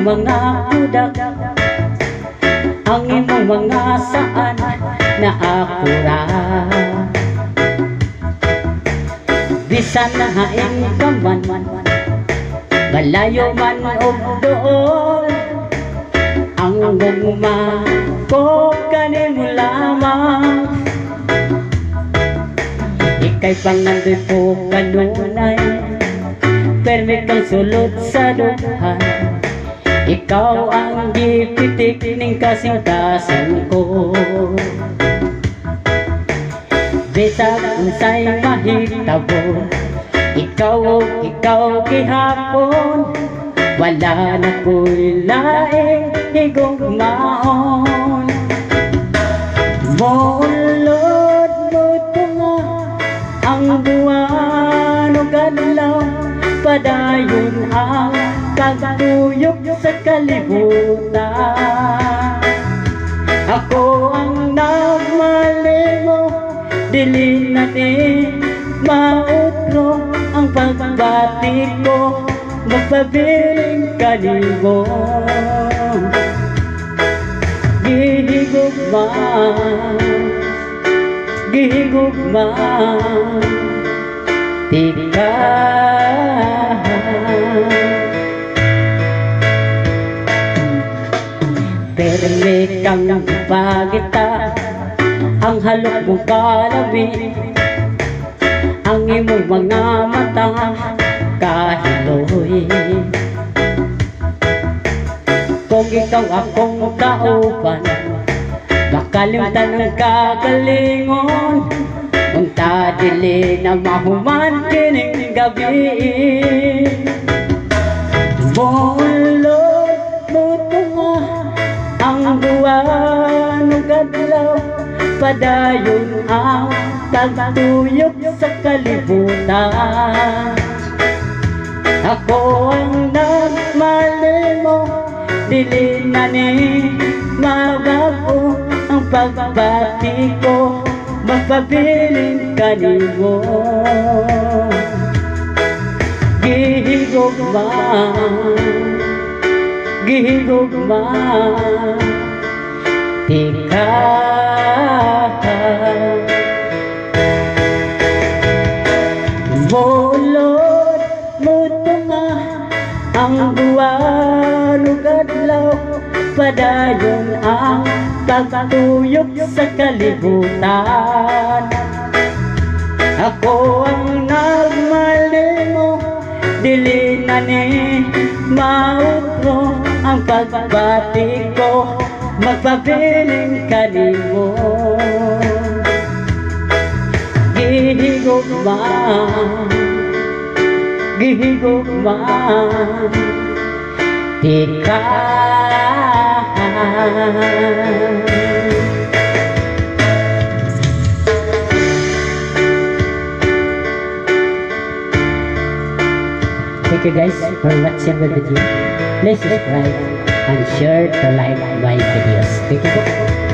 imong mga kudak, ang imong mga saan na akura. Bisan na hain ka man, malayo man o doon, ang gugma ko kanimo lamang. Ika'y pangandoy po kanunay, permi kang sulod sa duhan. Ikaw ang gipitik ning kasing-kasing ko. Bisag unsay mahitabo, ikaw gihapon. Wala na ko'y laing higugmaon. Mulod mo tunga ang buwan o kadlaw, padayon ang kagtuyok sa kalibutan. Ako ang nagmalimo, dili na ni mautro ang pagbati ko, magpabiling kanimo. Gihigugma, tika. Permi kang pagita, ang halok mong kalabi, ang imong mga mata kahiloy. Kung ikaw akong kauban, makalimutan ang kagalingon. Unta dili na mahuman kining gabi. Mulod mo tunga ang buwan o kadlaw, padayon ang tagtuyok sa kalibutan. Ako ang nagmalimo, dili na ni mabago ang pagbati ko, magpabiling kanimo. Gihigugma, tika. Mulod mo tunga ang buwan o kadlaw, padayon ang pagtuyok sa kalibutan. Ako ang nagmalimo, dili na ni mautro ang pagbati ko, magpabiling kanimo. Gihigugma, tika. Thank you guys for watching the video. Please subscribe and share to like my videos. Thank you.